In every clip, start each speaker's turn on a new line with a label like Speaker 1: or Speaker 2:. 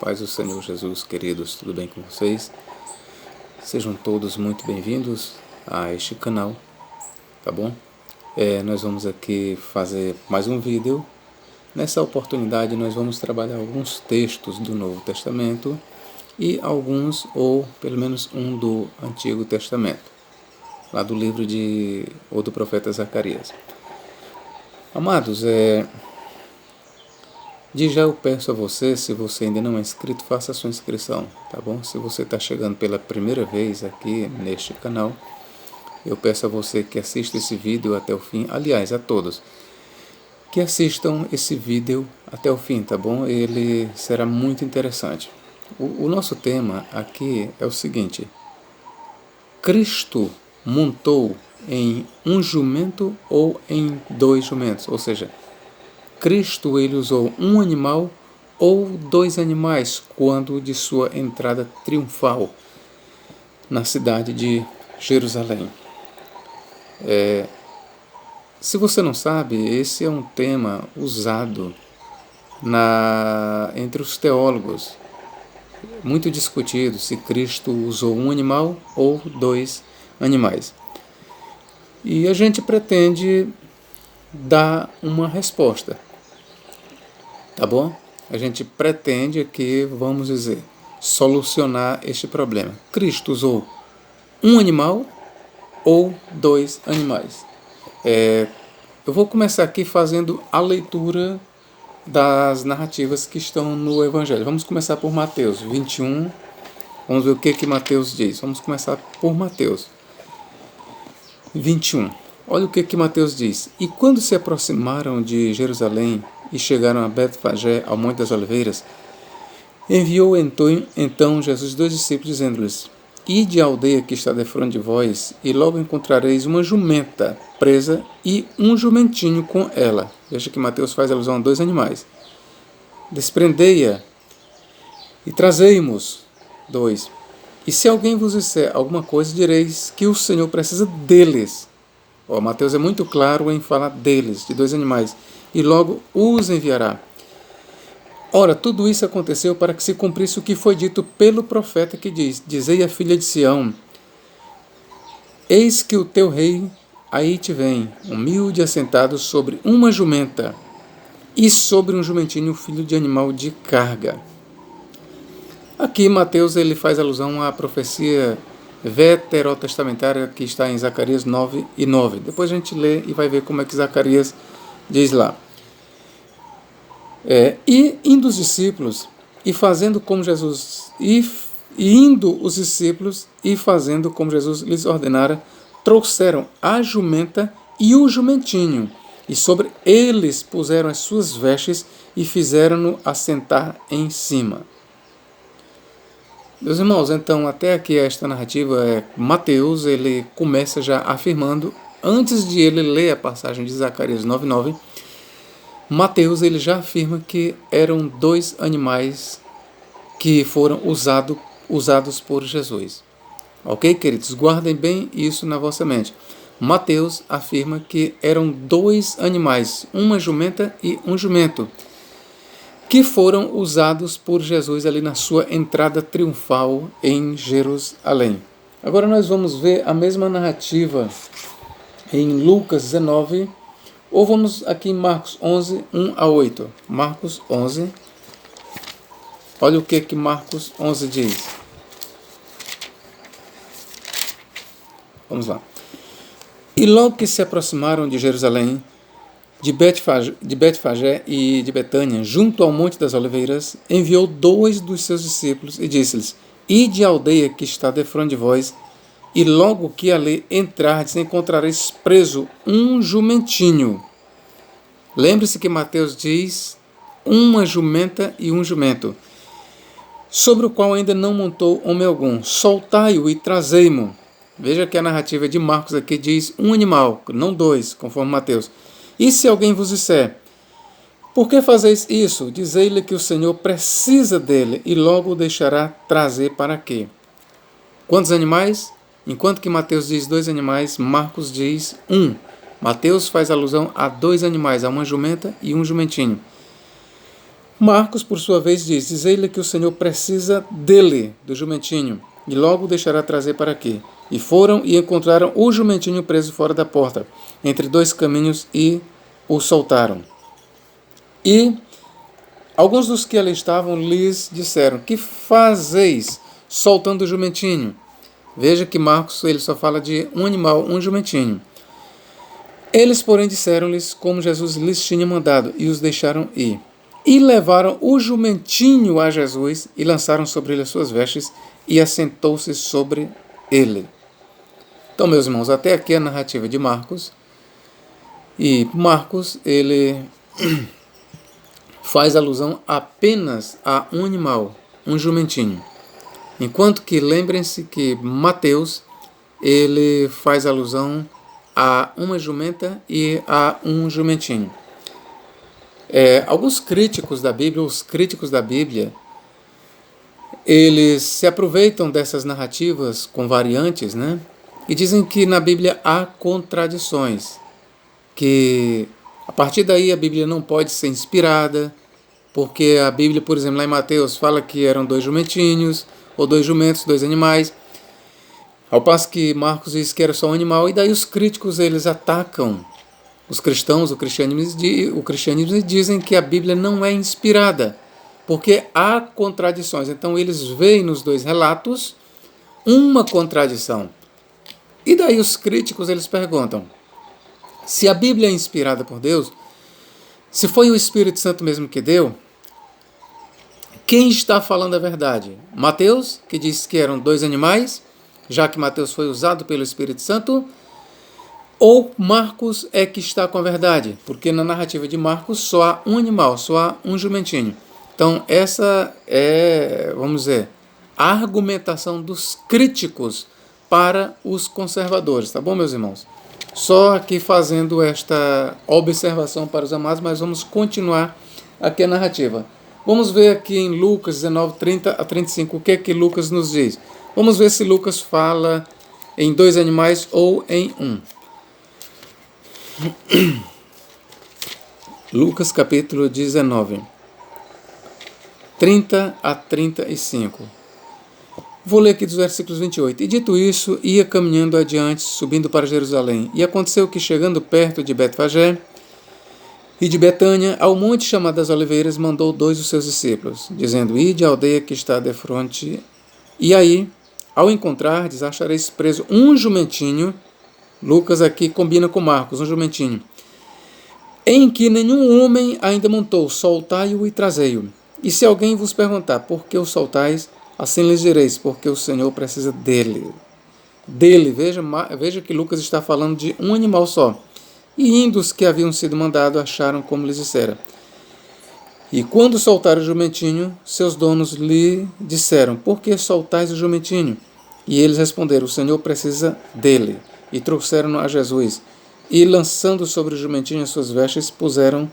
Speaker 1: Paz do Senhor Jesus, queridos, tudo bem com vocês? Sejam todos muito bem-vindos a este canal, tá bom? Nós vamos aqui fazer mais um vídeo. Nessa oportunidade nós vamos trabalhar alguns textos do Novo Testamento e alguns, ou pelo menos um do Antigo Testamento, lá do livro do profeta Zacarias. Amados, de já eu peço a você, se você ainda não é inscrito, faça a sua inscrição, tá bom? Se você está chegando pela primeira vez aqui neste canal, eu peço a você que assista esse vídeo até o fim, aliás, a todos, que assistam esse vídeo até o fim, tá bom? Ele será muito interessante. O nosso tema aqui é o seguinte: Cristo montou em um jumento ou em dois jumentos? Ou seja, Cristo ele usou um animal ou dois animais quando de sua entrada triunfal na cidade de Jerusalém. Se você não sabe, esse é um tema usado entre os teólogos, muito discutido se Cristo usou um animal ou dois animais. E a gente pretende dar uma resposta. Tá bom? A gente pretende aqui, vamos dizer, solucionar este problema. Cristo usou um animal ou dois animais? Eu vou começar aqui fazendo a leitura das narrativas que estão no Evangelho. Vamos começar por Mateus 21. Vamos ver o que Mateus diz. Vamos começar por Mateus 21. Olha o que Mateus diz. E quando se aproximaram de Jerusalém e chegaram a Betfagé, ao Monte das Oliveiras, enviou então Jesus dois discípulos, dizendo-lhes: Ide à aldeia que está defronte de vós, e logo encontrareis uma jumenta presa e um jumentinho com ela. Veja que Mateus faz alusão a dois animais. Desprendei-a e trazei-mos. 2. E se alguém vos disser alguma coisa, direis que o Senhor precisa deles. Mateus é muito claro em falar deles, de dois animais, e logo os enviará. Ora, tudo isso aconteceu para que se cumprisse o que foi dito pelo profeta que diz: Dizei à filha de Sião: Eis que o teu rei aí te vem, humilde, assentado sobre uma jumenta, e sobre um jumentinho, filho de animal de carga. Aqui Mateus ele faz alusão à profecia veterotestamentária que está em Zacarias 9 e 9. Depois a gente lê e vai ver como é que Zacarias diz lá. E indo os discípulos e fazendo como Jesus indo os discípulos e fazendo como Jesus lhes ordenara, trouxeram a jumenta e o jumentinho, e sobre eles puseram as suas vestes e fizeram-no assentar em cima. Meus irmãos, então até aqui esta narrativa, Mateus ele começa já afirmando, antes de ele ler a passagem de Zacarias 9:9, Mateus ele já afirma que eram dois animais que foram usados por Jesus. Ok, queridos? Guardem bem isso na vossa mente. Mateus afirma que eram dois animais, uma jumenta e um jumento, que foram usados por Jesus ali na sua entrada triunfal em Jerusalém. Agora nós vamos ver a mesma narrativa em Lucas 19, ou vamos aqui em Marcos 11, 1 a 8. Marcos 11. Olha o que Marcos 11 diz. Vamos lá. E logo que se aproximaram de Jerusalém, de Betfagé e de Betânia, junto ao Monte das Oliveiras, enviou dois dos seus discípulos e disse-lhes: Ide à aldeia que está defronte de vós, e logo que ali entrardes, encontrareis preso um jumentinho. Lembre-se que Mateus diz uma jumenta e um jumento, sobre o qual ainda não montou homem algum. Soltai-o e trazei-mo. Veja que a narrativa de Marcos aqui diz um animal, não dois, conforme Mateus. E se alguém vos disser: Por que fazeis isso? Dizei-lhe que o Senhor precisa dele, e logo o deixará trazer para quê? Quantos animais? Enquanto que Mateus diz dois animais, Marcos diz um. Mateus faz alusão a dois animais, a uma jumenta e um jumentinho. Marcos, por sua vez, diz ele que o Senhor precisa dele, do jumentinho, e logo o deixará trazer para aqui. E foram e encontraram o jumentinho preso fora da porta, entre dois caminhos, e o soltaram. E alguns dos que ali estavam lhes disseram: que fazeis soltando o jumentinho? Veja que Marcos ele só fala de um animal, um jumentinho. Eles, porém, disseram-lhes como Jesus lhes tinha mandado, e os deixaram ir. E levaram o jumentinho a Jesus, e lançaram sobre ele as suas vestes, e assentou-se sobre ele. Então, meus irmãos, até aqui a narrativa de Marcos. E Marcos, ele faz alusão apenas a um animal, um jumentinho. Enquanto que, lembrem-se que Mateus, ele faz alusão a uma jumenta e a um jumentinho. Alguns críticos da Bíblia, os críticos da Bíblia, eles se aproveitam dessas narrativas com variantes, né? E dizem que na Bíblia há contradições, que a partir daí a Bíblia não pode ser inspirada, porque a Bíblia, por exemplo, lá em Mateus fala que eram dois jumentinhos, ou dois jumentos, dois animais, ao passo que Marcos diz que era só um animal, e daí os críticos eles atacam os cristãos, o cristianismo dizem que a Bíblia não é inspirada, porque há contradições. Então eles veem nos dois relatos uma contradição. E daí os críticos eles perguntam: se a Bíblia é inspirada por Deus, se foi o Espírito Santo mesmo que deu, quem está falando a verdade? Mateus, que diz que eram dois animais, já que Mateus foi usado pelo Espírito Santo, ou Marcos é que está com a verdade? Porque na narrativa de Marcos só há um animal, só há um jumentinho. Então essa é, vamos dizer, a argumentação dos críticos para os conservadores, tá bom, meus irmãos? Só aqui fazendo esta observação para os amados, mas vamos continuar aqui a narrativa. Vamos ver aqui em Lucas 19, 30 a 35, o que é que Lucas nos diz. Vamos ver se Lucas fala em dois animais ou em um. Lucas capítulo 19, 30 a 35. Vou ler aqui dos versículos 28. E dito isso, ia caminhando adiante, subindo para Jerusalém. E aconteceu que, chegando perto de Betfagé e de Betânia, ao monte chamado das Oliveiras, mandou dois dos seus discípulos, dizendo: ide à aldeia que está defronte, e aí, ao encontrardes, achareis preso um jumentinho. Lucas aqui combina com Marcos, um jumentinho, em que nenhum homem ainda montou, soltai-o e trazei-o. E se alguém vos perguntar por que o soltais, assim lhes direis, porque o Senhor precisa dele. Veja que Lucas está falando de um animal só. E indo os que haviam sido mandados, acharam como lhes dissera. E quando soltaram o jumentinho, seus donos lhe disseram: por que soltais o jumentinho? E eles responderam: o Senhor precisa dele. E trouxeram-no a Jesus. E lançando sobre o jumentinho as suas vestes, puseram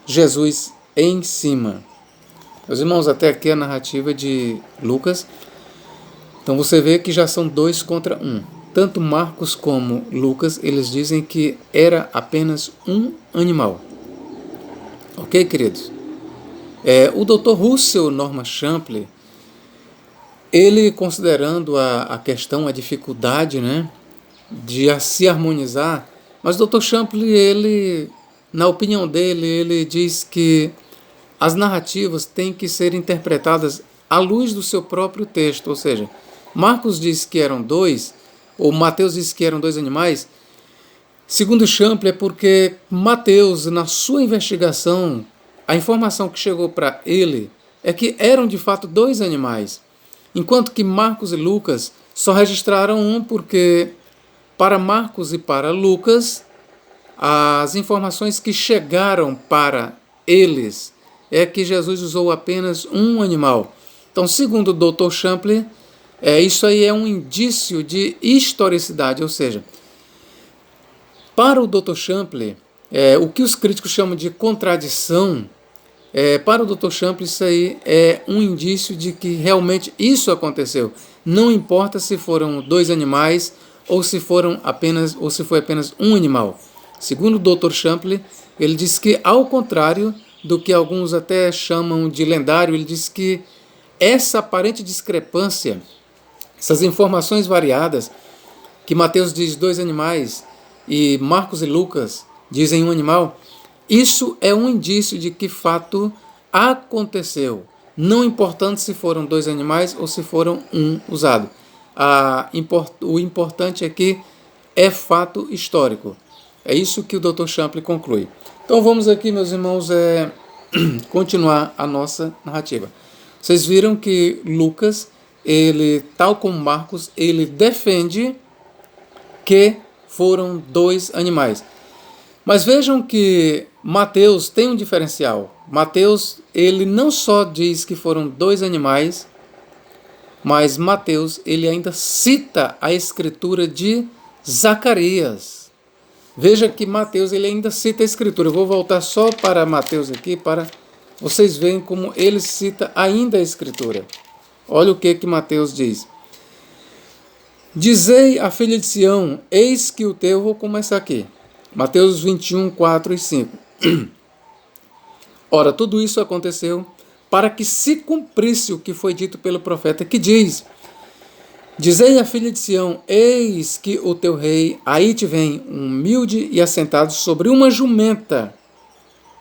Speaker 1: Jesus em cima. Meus irmãos, até aqui a narrativa de Lucas. Então você vê que já são dois contra um. Tanto Marcos como Lucas, eles dizem que era apenas um animal. Ok, queridos? O Dr. Russell Norman Champlin, ele considerando a questão, a dificuldade, né, de se harmonizar, mas o Dr. Champlin, ele, na opinião dele, ele diz que as narrativas têm que ser interpretadas à luz do seu próprio texto, ou seja, Marcos diz que eram dois, ou Mateus diz que eram dois animais. Segundo Champlin, é porque Mateus, na sua investigação, a informação que chegou para ele é que eram de fato dois animais, enquanto que Marcos e Lucas só registraram um, porque para Marcos e para Lucas, as informações que chegaram para eles é que Jesus usou apenas um animal. Então, segundo o Dr. Champlin, isso aí é um indício de historicidade, ou seja, para o Dr. Champlin, o que os críticos chamam de contradição, para o Dr. Champlin isso aí é um indício de que realmente isso aconteceu. Não importa se foram dois animais ou se foi apenas um animal. Segundo o Dr. Champlin, ele diz que, ao contrário, do que alguns até chamam de lendário. Ele diz que essa aparente discrepância, essas informações variadas, que Mateus diz 2 animais e Marcos e Lucas dizem um animal, isso é um indício de que fato aconteceu, não importando se foram 2 animais ou se foram um usado. O importante é que é fato histórico. É isso que o Dr. Champlin conclui. Então vamos aqui, meus irmãos, continuar a nossa narrativa. Vocês viram que Lucas, ele, tal como Marcos, ele defende que foram 2 animais. Mas vejam que Mateus tem um diferencial. Mateus, ele não só diz que foram 2 animais, mas Mateus, ele ainda cita a escritura de Zacarias. Veja que Mateus, ele ainda cita a escritura. Eu vou voltar só para Mateus aqui, para vocês verem como ele cita ainda a escritura. Olha o que Mateus diz. Dizei à filha de Sião, eis que o teu... Vou começar aqui. Mateus 21, 4 e 5. Ora, tudo isso aconteceu para que se cumprisse o que foi dito pelo profeta, que diz: Dizei à filha de Sião, eis que o teu rei aí te vem, humilde e assentado sobre uma jumenta,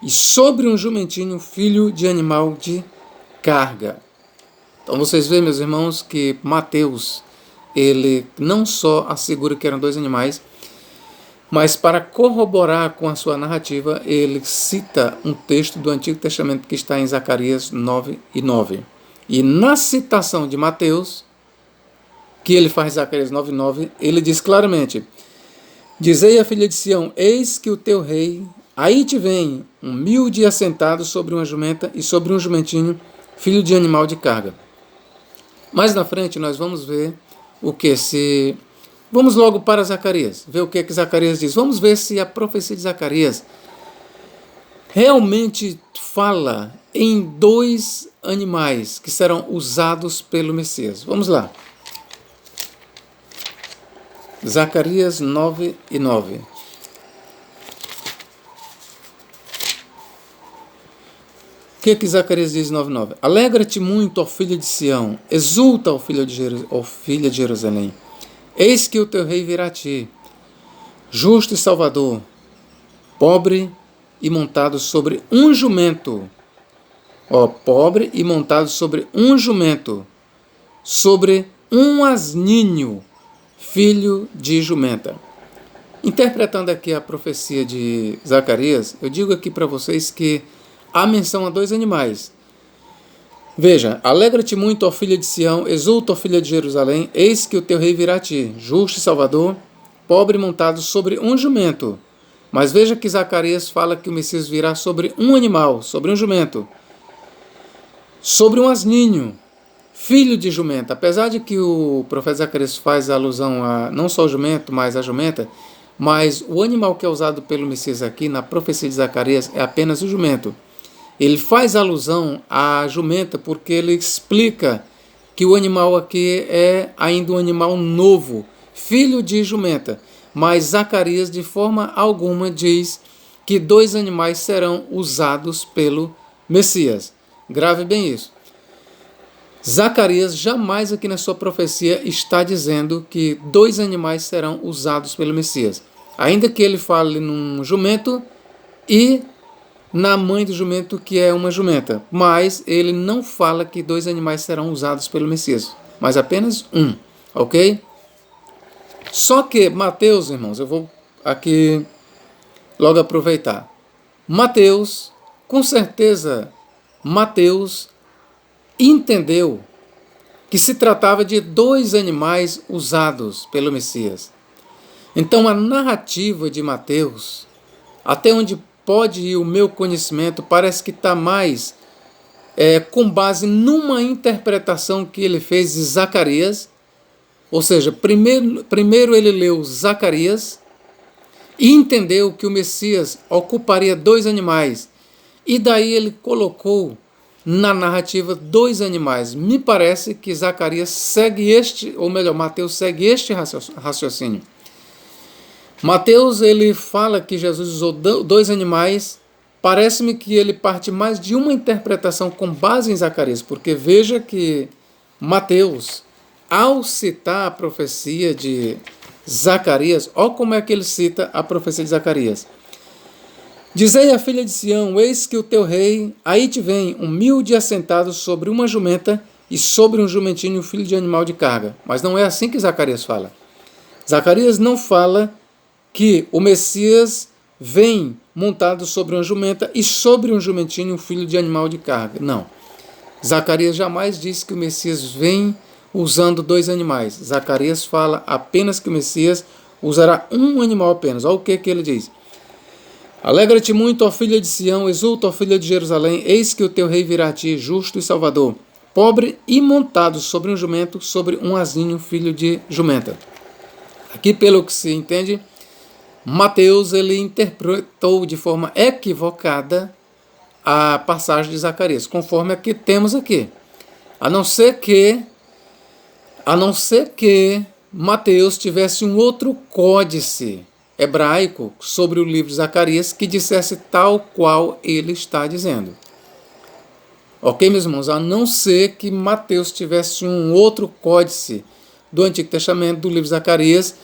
Speaker 1: e sobre um jumentinho, filho de animal de carga. Então vocês veem, meus irmãos, que Mateus, ele não só assegura que eram 2 animais, mas para corroborar com a sua narrativa, ele cita um texto do Antigo Testamento que está em Zacarias 9 e 9. E na citação de Mateus, que ele faz em Zacarias 9 e 9, ele diz claramente: Dizei à filha de Sião, eis que o teu rei aí te vem, humilde e assentado sobre uma jumenta e sobre um jumentinho, filho de animal de carga. Mais na frente nós vamos ver o que se... Vamos logo para Zacarias, ver o que Zacarias diz. Vamos ver se a profecia de Zacarias realmente fala em 2 animais que serão usados pelo Messias. Vamos lá. Zacarias 9 e 9. O que Zacarias diz 9 e 9? Alegra-te muito, ó filha de Sião, exulta, ó filha de Jerusalém. Eis que o teu rei virá a ti, justo e salvador, pobre e montado sobre um jumento. Pobre e montado sobre um jumento, sobre um asninho, filho de jumenta. Interpretando aqui a profecia de Zacarias, eu digo aqui para vocês que há menção a 2 animais. Veja, alegra-te muito, ó filha de Sião, exulta, ó filha de Jerusalém, eis que o teu rei virá a ti, justo e salvador, pobre montado sobre um jumento. Mas veja que Zacarias fala que o Messias virá sobre um animal, sobre um jumento, sobre um asninho, filho de jumenta. Apesar de que o profeta Zacarias faz alusão a não só o jumento, mas a jumenta, mas o animal que é usado pelo Messias aqui na profecia de Zacarias é apenas o jumento. Ele faz alusão à jumenta porque ele explica que o animal aqui é ainda um animal novo, filho de jumenta. Mas Zacarias, de forma alguma, diz que 2 animais serão usados pelo Messias. Grave bem isso. Zacarias jamais aqui na sua profecia está dizendo que 2 animais serão usados pelo Messias. Ainda que ele fale num jumento e na mãe do jumento, que é uma jumenta. Mas ele não fala que 2 animais serão usados pelo Messias, mas apenas um, ok? Só que Mateus, irmãos, eu vou aqui logo aproveitar. Mateus, com certeza, Mateus entendeu que se tratava de 2 animais usados pelo Messias. Então a narrativa de Mateus, até onde pode ir o meu conhecimento, parece que está mais com base numa interpretação que ele fez de Zacarias, ou seja, primeiro ele leu Zacarias e entendeu que o Messias ocuparia 2 animais, e daí ele colocou na narrativa 2 animais. Me parece que Zacarias segue Mateus segue este raciocínio. Mateus, ele fala que Jesus usou 2 animais parece-me que ele parte mais de uma interpretação com base em Zacarias, porque veja que Mateus, ao citar a profecia de Zacarias, olha como é que ele cita a profecia de Zacarias. Dizei à filha de Sião, eis que o teu rei, aí te vem, humilde e assentado sobre uma jumenta e sobre um jumentinho, filho de animal de carga. Mas não é assim que Zacarias fala. Zacarias não fala que o Messias vem montado sobre uma jumenta e sobre um jumentinho, filho de animal de carga. Não. Zacarias jamais disse que o Messias vem usando dois animais. Zacarias fala apenas que o Messias usará um animal apenas. Olha o que ele diz. Alegra-te muito, ó filha de Sião, exulta, ó filha de Jerusalém, eis que o teu rei virá a ti, justo e salvador, pobre e montado sobre um jumento, sobre um asinho, filho de jumenta. Aqui, pelo que se entende, Mateus ele interpretou de forma equivocada a passagem de Zacarias, conforme a que temos aqui. A não ser que Mateus tivesse um outro códice hebraico sobre o livro de Zacarias que dissesse tal qual ele está dizendo. Ok, meus irmãos? A não ser que Mateus tivesse um outro códice do Antigo Testamento, do livro de Zacarias,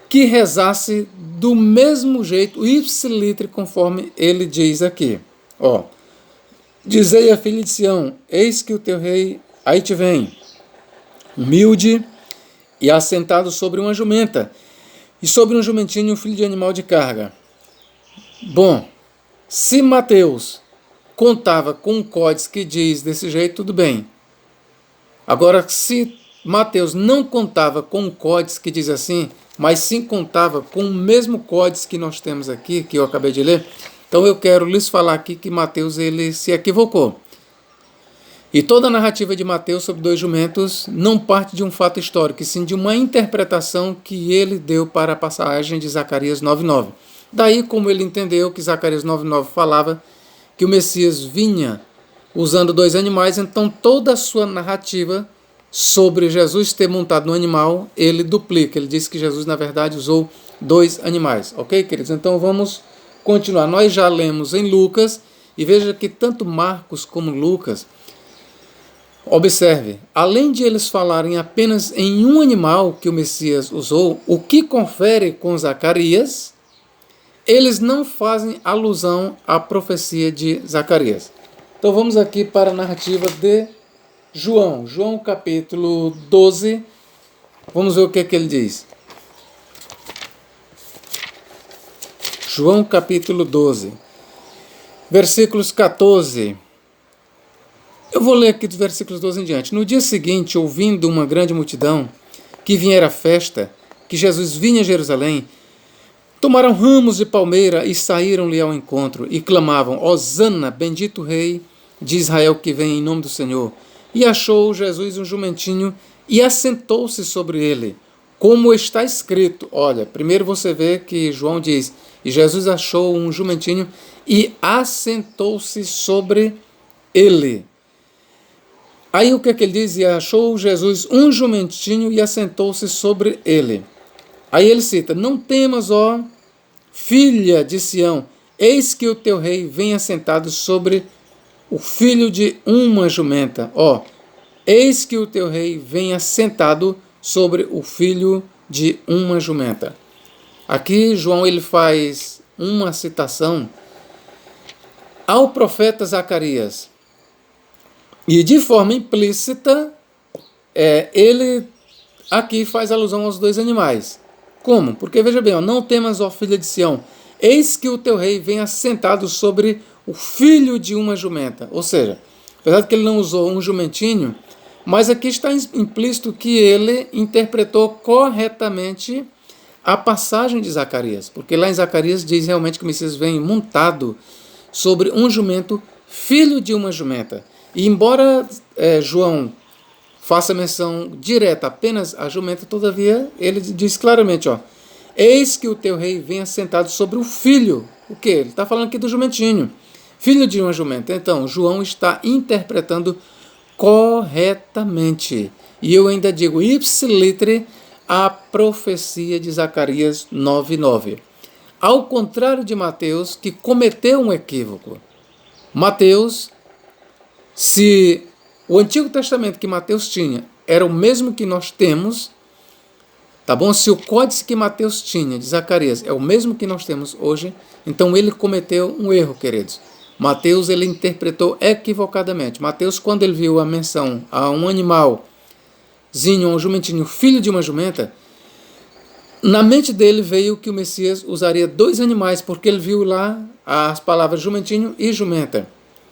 Speaker 1: que rezasse do mesmo jeito, ipsilitre, conforme ele diz aqui. Ó, dizei à filha de Sião, eis que o teu rei aí te vem, humilde e assentado sobre uma jumenta, e sobre um jumentinho, um filho de animal de carga. Bom, se Mateus contava com um códice que diz desse jeito, tudo bem. Agora, se Mateus não contava com um códice que diz assim, mas sim contava com o mesmo códice que nós temos aqui, que eu acabei de ler, então eu quero lhes falar aqui que Mateus ele se equivocou. E toda a narrativa de Mateus sobre dois jumentos não parte de um fato histórico, e sim de uma interpretação que ele deu para a passagem de Zacarias 9:9. Daí, como ele entendeu que Zacarias 9:9 falava que o Messias vinha usando dois animais, então toda a sua narrativa sobre Jesus ter montado no animal, ele duplica. Ele disse que Jesus, na verdade, usou dois animais. Ok, queridos? Então vamos continuar. Nós já lemos em Lucas, e veja que tanto Marcos como Lucas, observe, além de eles falarem apenas em um animal que o Messias usou, o que confere com Zacarias, eles não fazem alusão à profecia de Zacarias. Então vamos aqui para a narrativa de João. João capítulo 12. Vamos ver o que ele diz. João capítulo 12. Versículos 14. Eu vou ler aqui dos versículos 12 em diante. No dia seguinte, ouvindo uma grande multidão que viera à festa, que Jesus vinha a Jerusalém, tomaram ramos de palmeira e saíram-lhe ao encontro e clamavam, Hosana, bendito Rei de Israel que vem em nome do Senhor. E achou Jesus um jumentinho e assentou-se sobre ele, como está escrito. Olha, primeiro você vê que João diz, e Jesus achou um jumentinho e assentou-se sobre ele. Aí o que ele diz? E achou Jesus um jumentinho e assentou-se sobre ele. Aí ele cita, não temas, ó filha de Sião, eis que o teu rei vem assentado sobre o filho de uma jumenta. Ó, eis que o teu rei vem assentado sobre o filho de uma jumenta. Aqui João ele faz uma citação ao profeta Zacarias. E de forma implícita, ele aqui faz alusão aos dois animais. Como? Porque veja bem, ó, não temas, ó filha de Sião, eis que o teu rei vem assentado sobre o filho de uma jumenta. Ou seja, apesar de que ele não usou um jumentinho, mas aqui está implícito que ele interpretou corretamente a passagem de Zacarias. Porque lá em Zacarias diz realmente que o Messias vem montado sobre um jumento, filho de uma jumenta. E embora João faça menção direta apenas à jumenta, todavia ele diz claramente, ó, eis que o teu rei vem assentado sobre o filho. O quê? Ele está falando aqui do jumentinho, filho de uma jumenta. Então, João está interpretando corretamente. E eu ainda digo ipsilitre a profecia de Zacarias 9:9. Ao contrário de Mateus, que cometeu um equívoco. Mateus, se o Antigo Testamento que Mateus tinha era o mesmo que nós temos, tá bom? Se o códice que Mateus tinha de Zacarias é o mesmo que nós temos hoje, então ele cometeu um erro, queridos. Mateus, ele interpretou equivocadamente. Mateus, quando ele viu a menção a um animalzinho, um jumentinho, filho de uma jumenta, na mente dele veio que o Messias usaria 2 animais, porque ele viu lá as palavras jumentinho e jumenta.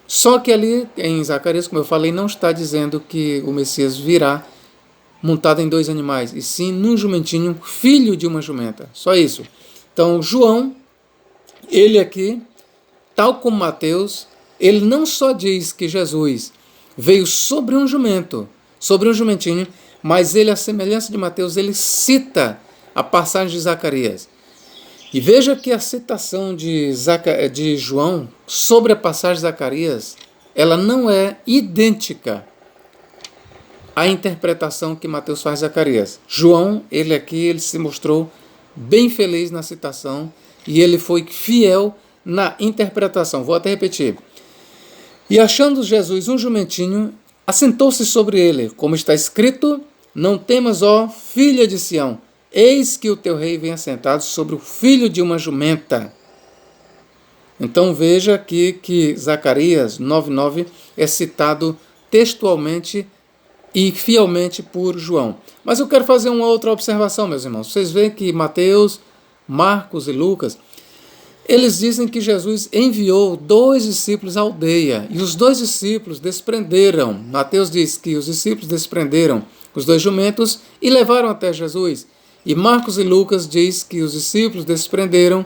Speaker 1: Só que ali em Zacarias, como eu falei, não está dizendo que o Messias virá montado em 2 animais, e sim num jumentinho, filho de uma jumenta. Só isso. Então, João, ele aqui, tal como Mateus, ele não só diz que Jesus veio sobre um jumento, sobre um jumentinho, mas ele, à semelhança de Mateus, ele cita a passagem de Zacarias. E veja que a citação de João sobre a passagem de Zacarias, ela não é idêntica à interpretação que Mateus faz de Zacarias. João, ele se mostrou bem feliz na citação e ele foi fiel na interpretação. Vou até repetir. E achando Jesus um jumentinho, assentou-se sobre ele, como está escrito: não temas, ó filha de Sião, eis que o teu rei vem assentado sobre o filho de uma jumenta. Então veja aqui que Zacarias 9:9 é citado textualmente e fielmente por João. Mas eu quero fazer uma outra observação, meus irmãos. Vocês veem que Mateus, Marcos e Lucas, eles dizem que Jesus enviou 2 discípulos à aldeia, e os 2 discípulos desprenderam. Mateus diz que os discípulos desprenderam os 2 jumentos e levaram até Jesus. E Marcos e Lucas diz que os discípulos desprenderam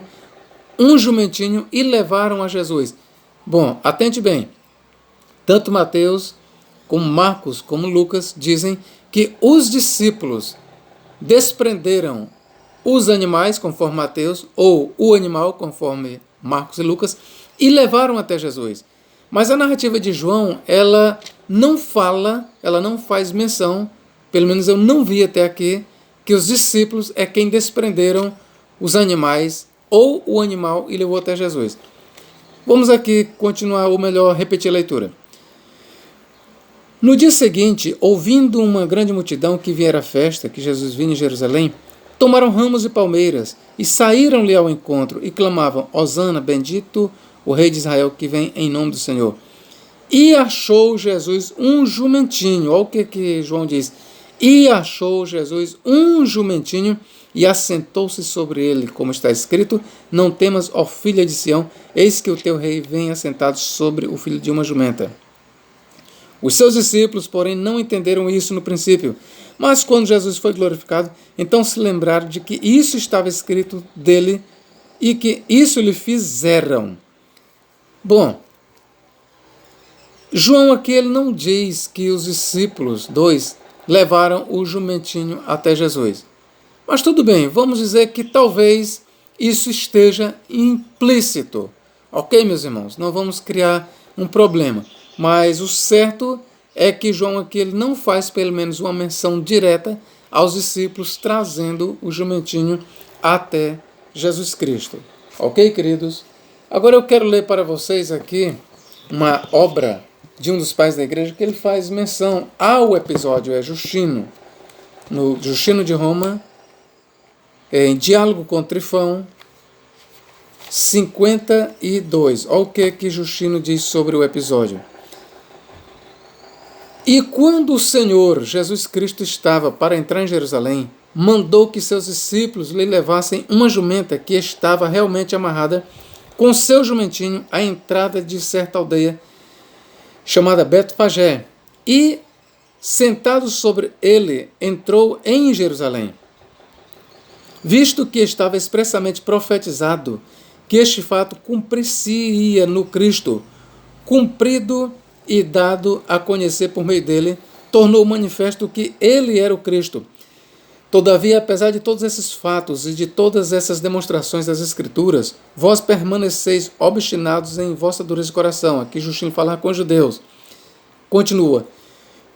Speaker 1: um jumentinho e levaram a Jesus. Bom, atente bem. Tanto Mateus, como Marcos, como Lucas, dizem que os discípulos desprenderam os animais, conforme Mateus, ou o animal, conforme Marcos e Lucas, e levaram até Jesus. Mas a narrativa de João, ela não faz menção, pelo menos eu não vi até aqui, que os discípulos é quem desprenderam os animais ou o animal e levou até Jesus. Vamos aqui continuar, ou melhor, repetir a leitura. No dia seguinte, ouvindo uma grande multidão que viera à festa, que Jesus vinha em Jerusalém, tomaram ramos de palmeiras e saíram-lhe ao encontro e clamavam: Hosana, bendito o rei de Israel que vem em nome do Senhor. E achou Jesus um jumentinho. Olha o que João diz. E achou Jesus um jumentinho e assentou-se sobre ele, como está escrito: não temas, ó filha de Sião, eis que o teu rei vem assentado sobre o filho de uma jumenta. Os seus discípulos, porém, não entenderam isso no princípio, mas quando Jesus foi glorificado, então se lembraram de que isso estava escrito dele e que isso lhe fizeram. Bom, João aqui ele não diz que os discípulos, 2, levaram o jumentinho até Jesus. Mas tudo bem, vamos dizer que talvez isso esteja implícito. Ok, meus irmãos? Não vamos criar um problema. Mas o certo é que João aqui ele não faz pelo menos uma menção direta aos discípulos trazendo o jumentinho até Jesus Cristo. Ok, queridos? Agora eu quero ler para vocês aqui uma obra de um dos pais da igreja que ele faz menção ao episódio, é Justino. No Justino de Roma, em Diálogo com Trifão, 52. Olha o que Justino diz sobre o episódio. E quando o Senhor Jesus Cristo estava para entrar em Jerusalém, mandou que seus discípulos lhe levassem uma jumenta que estava realmente amarrada com seu jumentinho à entrada de certa aldeia chamada Betfagé, e, sentado sobre ele, entrou em Jerusalém, visto que estava expressamente profetizado que este fato cumprir-se-ia no Cristo, cumprido e dado a conhecer por meio dele, tornou manifesto que ele era o Cristo. Todavia, apesar de todos esses fatos e de todas essas demonstrações das Escrituras, vós permaneceis obstinados em vossa dureza de coração. Aqui Justino fala com os judeus. Continua.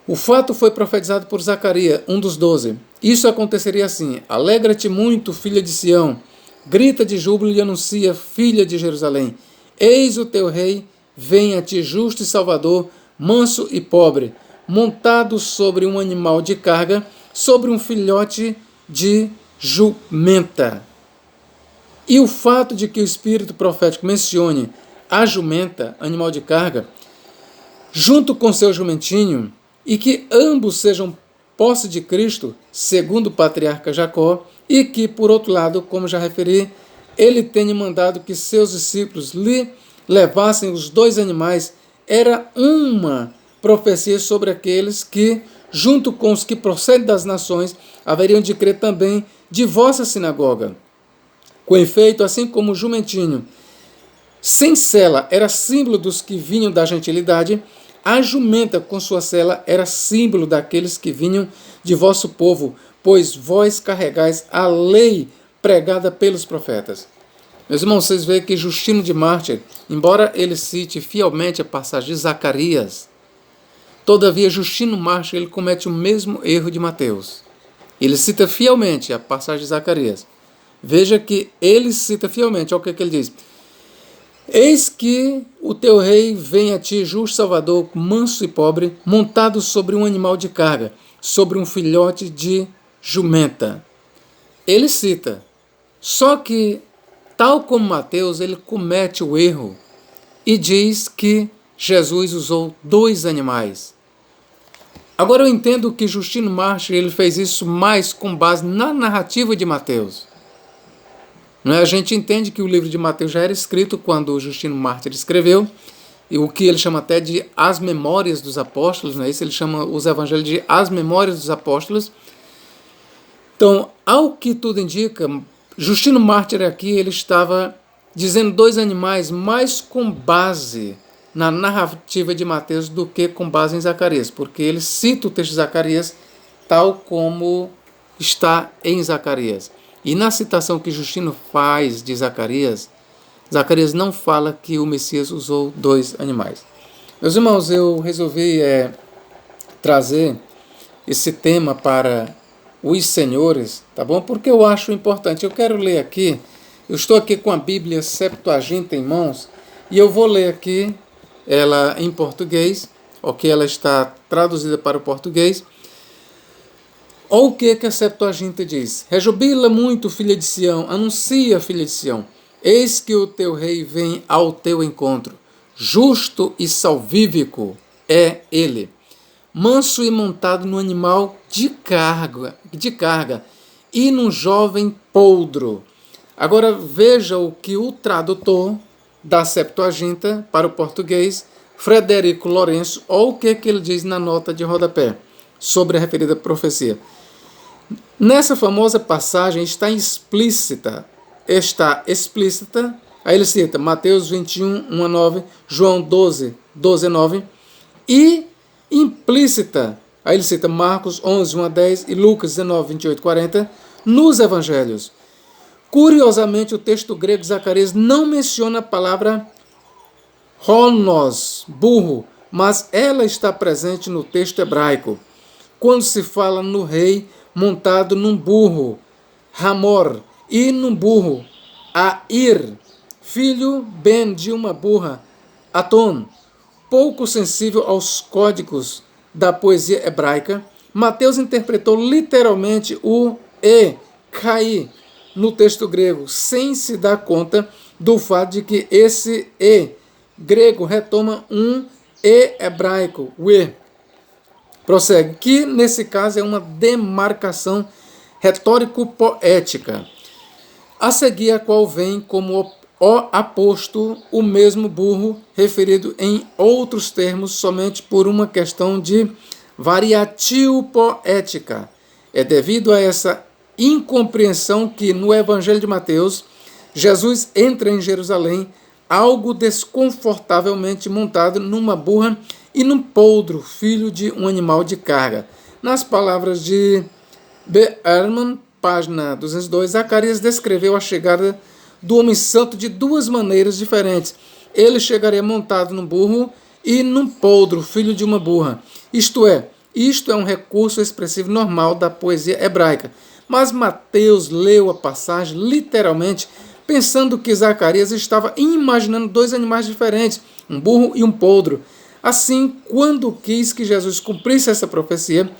Speaker 1: O fato foi profetizado por Zacarias, um dos 12. Isso aconteceria assim: alegra-te muito, filha de Sião, grita de júbilo e anuncia, filha de Jerusalém, eis o teu rei, vem a ti justo e salvador, manso e pobre, montado sobre um animal de carga, sobre um filhote de jumenta. E o fato de que o espírito profético mencione a jumenta, animal de carga, junto com seu jumentinho, e que ambos sejam posse de Cristo, segundo o patriarca Jacó, e que, por outro lado, como já referi, ele tenha mandado que seus discípulos lhe levassem os dois animais, era uma profecia sobre aqueles que, junto com os que procedem das nações, haveriam de crer também de vossa sinagoga. Com efeito, assim como o jumentinho sem sela era símbolo dos que vinham da gentilidade, a jumenta com sua sela era símbolo daqueles que vinham de vosso povo, pois vós carregais a lei pregada pelos profetas. Meus irmãos, vocês veem que Justino de Mártir, embora ele cite fielmente a passagem de Zacarias, todavia Justino Mártir ele comete o mesmo erro de Mateus. Ele cita fielmente a passagem de Zacarias. Veja que ele cita fielmente, olha o que ele diz. Eis que o teu rei vem a ti, justo Salvador, manso e pobre, montado sobre um animal de carga, sobre um filhote de jumenta. Ele cita, só que, tal como Mateus, ele comete o erro e diz que Jesus usou dois animais. Agora eu entendo que Justino Mártir ele fez isso mais com base na narrativa de Mateus. Não é? A gente entende que o livro de Mateus já era escrito quando Justino Mártir escreveu, e o que ele chama até de As Memórias dos Apóstolos, não é isso? Ele chama os evangelhos de As Memórias dos Apóstolos. Então, ao que tudo indica, Justino Mártir aqui ele estava dizendo dois animais mais com base na narrativa de Mateus do que com base em Zacarias, porque ele cita o texto de Zacarias tal como está em Zacarias. E na citação que Justino faz de Zacarias, Zacarias não fala que o Messias usou dois animais. Meus irmãos, eu resolvi trazer esse tema para os senhores, tá bom? Porque eu acho importante. Eu quero ler aqui, eu estou aqui com a Bíblia Septuaginta em mãos, e eu vou ler aqui ela em português, ok? Ela está traduzida para o português. Olha o que a Septuaginta diz. Rejubila muito, filha de Sião, anuncia, filha de Sião, eis que o teu rei vem ao teu encontro, justo e salvífico é ele, manso e montado no animal de carga e num jovem poldro. Agora veja o que o tradutor da Septuaginta para o português, Frederico Lourenço, olha o que ele diz na nota de rodapé sobre a referida profecia. Nessa famosa passagem está explícita, aí ele cita Mateus 21, 1 a 9, João 12, 12 a 9, e implícita, aí ele cita Marcos 11, 1 a 10 e Lucas 19, 28 a 40, nos evangelhos. Curiosamente, o texto grego de Zacarias não menciona a palavra honos, burro, mas ela está presente no texto hebraico, quando se fala no rei montado num burro, Hamor, e num burro, Air, filho ben de uma burra, Aton. Pouco sensível aos códigos da poesia hebraica, Mateus interpretou literalmente o Kai no texto grego, sem se dar conta do fato de que esse grego retoma um hebraico, o prossegue, que nesse caso é uma demarcação retórico-poética, a seguir a qual vem como aposto o mesmo burro referido em outros termos somente por uma questão de variatio poética. É devido a essa incompreensão que no Evangelho de Mateus, Jesus entra em Jerusalém algo desconfortavelmente montado numa burra e num poldro, filho de um animal de carga. Nas palavras de B. Ehrman, página 202, Zacarias descreveu a chegada do homem santo de duas maneiras diferentes. Ele chegaria montado num burro e num poldro, filho de uma burra. Isto é um recurso expressivo normal da poesia hebraica. Mas Mateus leu a passagem literalmente, pensando que Zacarias estava imaginando dois animais diferentes, um burro e um podro. Assim, quando quis que Jesus cumprisse essa profecia,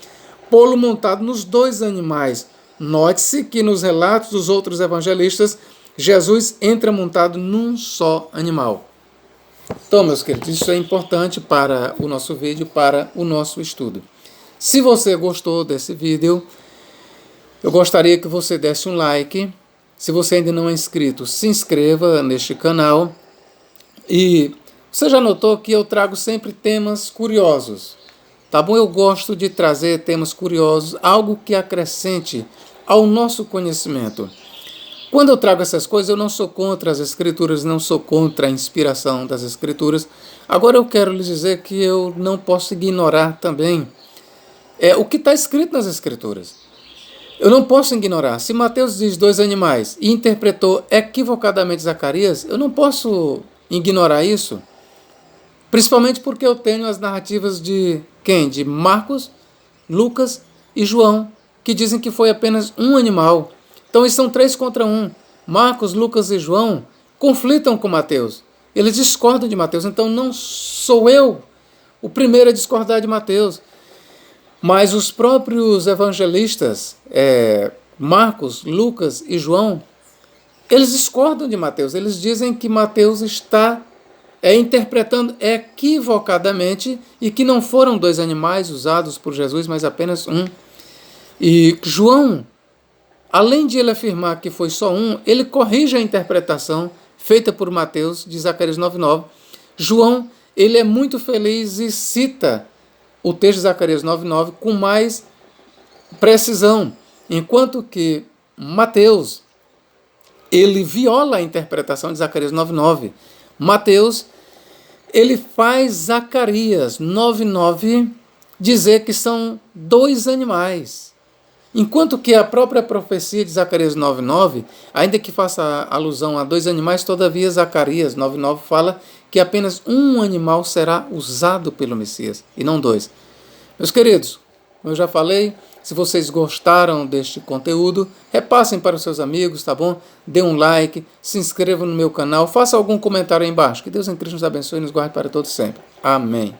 Speaker 1: pô-lo montado nos dois animais. Note-se que nos relatos dos outros evangelistas, Jesus entra montado num só animal. Então, meus queridos, isso é importante para o nosso vídeo, para o nosso estudo. Se você gostou desse vídeo, eu gostaria que você desse um like. Se você ainda não é inscrito, se inscreva neste canal. E você já notou que eu trago sempre temas curiosos, tá bom? Eu gosto de trazer temas curiosos, algo que acrescente ao nosso conhecimento. Quando eu trago essas coisas, eu não sou contra as escrituras, não sou contra a inspiração das escrituras. Agora eu quero lhes dizer que eu não posso ignorar também o que está escrito nas escrituras. Eu não posso ignorar. Se Mateus diz dois animais e interpretou equivocadamente Zacarias, eu não posso ignorar isso. Principalmente porque eu tenho as narrativas de quem? De Marcos, Lucas e João, que dizem que foi apenas um animal. Então eles são 3 contra 1. Marcos, Lucas e João conflitam com Mateus. Eles discordam de Mateus. Então não sou eu o primeiro a discordar de Mateus. Mas os próprios evangelistas, Marcos, Lucas e João, eles discordam de Mateus. Eles dizem que Mateus está interpretando equivocadamente e que não foram 2 animais usados por Jesus, mas apenas um. E João, além de ele afirmar que foi só um, ele corrige a interpretação feita por Mateus de Zacarias 9,9. João, ele é muito feliz e cita o texto de Zacarias 9,9 com mais precisão, enquanto que Mateus, ele viola a interpretação de Zacarias 9,9. Mateus, ele faz Zacarias 9,9 dizer que são 2 animais. Enquanto que a própria profecia de Zacarias 9,9, ainda que faça alusão a 2 animais, todavia Zacarias 9,9 fala que apenas um animal será usado pelo Messias, e não 2. Meus queridos, como eu já falei, se vocês gostaram deste conteúdo, repassem para os seus amigos, tá bom? Dê um like, se inscrevam no meu canal, faça algum comentário aí embaixo. Que Deus em Cristo nos abençoe e nos guarde para todos sempre. Amém.